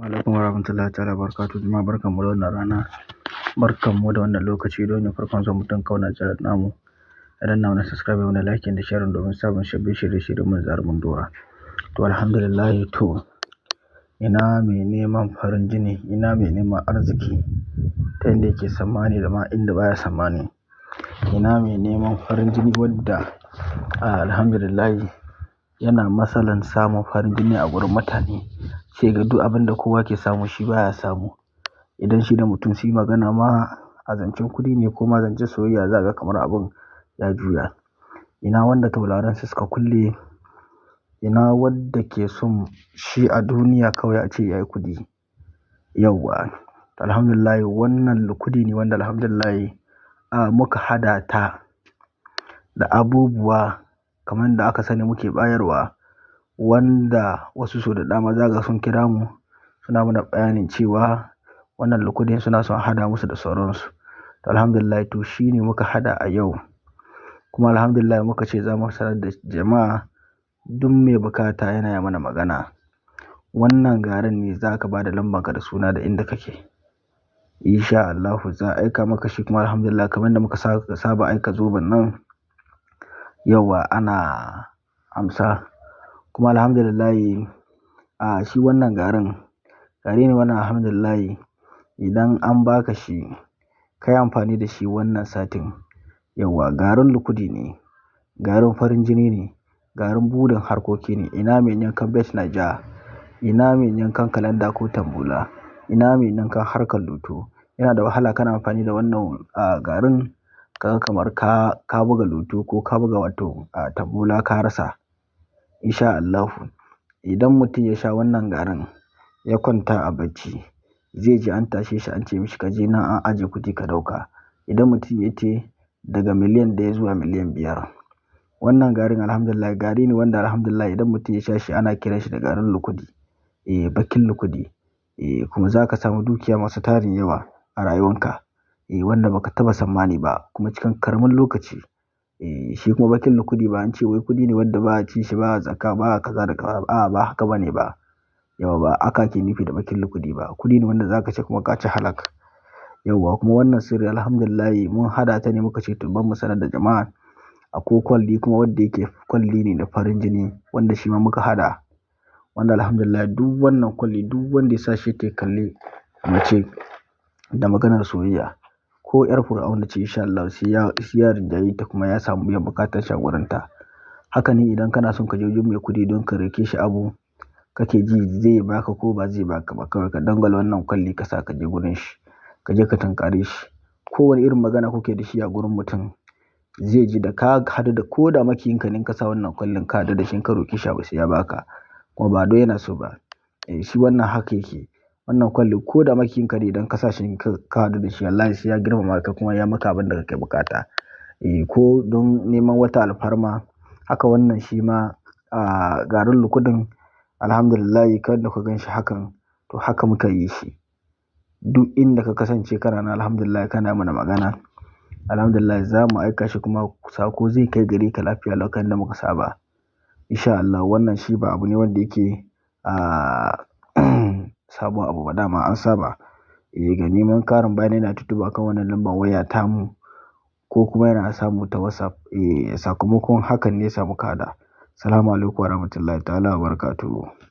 Alaikum warahmatullahi ta'ala barakatuh. Jama'a barkanmu da wannan rana. Barkanmu da wannan lokaci don yin farkon zuwa mutum kauna channel namu. Idan na wani subscribe wani like da share domin samun sabbin shirye-shirye mun zarumin dora. To alhamdulillah to ina mai neman farin jini, ina mai neman arziki ta inda yake sammani da ma inda baya sammani. Ina mai neman farin jini wadda alhamdulillah yana masalan samun farin jini a gurin mutane. Sai ga duk abin da kowa ke samu shi baya samu. Idan shi da mutum su yi magana ma a zancen kuɗi ne ko ma zancen soyayya za ga kamar abin ya juya. Ina wanda taurarin su suka kulle, ina wadda ke son shi a duniya kawai a ce yayi kuɗi. Yauwa. Alhamdulillah wannan kuɗi ne wanda alhamdulillah muka hada ta da abubuwa kamar da aka sani muke bayarwa. Wanda wasu so da dama za ga sun kira mu suna mana bayanin cewa wannan lukudin suna son hada musu da sauransu. Alhamdulillah to shine muka hada a yau. Kuma alhamdulillah muka ce za mu sanar da jama'a duk mai bukata yana yi mana magana. Wannan garin ne za ka ba da lambarka da suna da inda kake. Insha Allahu za a aika maka shi kuma alhamdulillah kamar da muka saba aika zoben nan yauwa ana amsa. Kuma alhamdulillah shi wannan garin gari ne wannan alhamdulillah idan an baka shi ka yi amfani da shi wannan satin yauwa garin lukudi ne, garin farin jini ne, garin buɗin harkoki ne. Ina mai yankan bet naija, ina mai yankan kalanda ko tambula, ina mai yankan harkar luto. Yana da wahala kana amfani da wannan garin kaga kamar ka buga luto ko ka buga wato tambula ka rasa. Insha Allahu idan mutum ya sha wannan garin ya kwanta a bacci zai ji an tashe shi an ce mishi ka je nan an aje kuɗi ka dauka. Idan mutum ya ce daga miliyan 1 zuwa miliyan 5. Wannan garin alhamdulillah gari ne wanda alhamdulillah idan mutum ya sha shi ana kiran shi da garin lukudi. Bakin lukudi. Kuma za ka samu dukiya masu tarin yawa a rayuwanka. Wanda baka taba sammani ba kuma cikin karamin lokaci. Shi kuma bakin lukudi ba an ce wai kuɗi ne wanda ba a ci shi ba a zaka ba a kaza da kaza ba haka bane ba. Yauwa ba aka ke nufi da bakin lukudi ba. Kuɗi ne wanda za ka ci kuma ka ci halak. Yauwa kuma wannan sirri alhamdulillah mun hada ta ne muka ce to ban mu sanar da jama'a. Akwai kwalli kuma wanda yake kwalli ne da farin jini wanda shi ma muka hada. Wanda alhamdulillah duk wannan kwalli duk wanda ya sa shi yake kalle mace da maganar soyayya ko yar fir'auna ce insha Allah sai ya rinjaye ta kuma ya samu biyan bukatar shawaranta. Haka ne idan kana son ka je wajen mai kuɗi don ka rike shi abu kake ji zai baka ko ba zai baka ba kawai ka dangwala wannan kwalli ka sa ka je gurin shi ka je ka tunkare shi. Ko wani irin magana kuke da shi a gurin mutum zai ji da ka hadu da ko da makiyinka ne ka sa wannan kwallin ka hadu da shi ka roki shi abu sai ya baka kuma ba don yana so ba. Shi wannan haka yake. Wannan kwalli ko da makiyinka ne idan ka sa shi ka hadu da shi wallahi sai ya girmama ka kuma ya maka abin da kake bukata. Ko don neman wata alfarma haka wannan shi ma garin lukudin alhamdulillah kan da ka gan shi hakan to haka muka yi shi. Duk inda ka kasance kana na alhamdulillah kana mana magana. Alhamdulillah za mu aika shi kuma sako zai kai gare ka lafiya lokacin da muka saba. Insha Allah wannan shi ba abu ne wanda yake sabon abu ba dama an saba. Ga neman karin bayani na tuntuba kan wannan lambar waya tamu ko kuma yana samu ta WhatsApp. Sakamakon hakan ne ya samu ka hada. Assalamu alaikum warahmatullahi ta'ala wabarakatuh.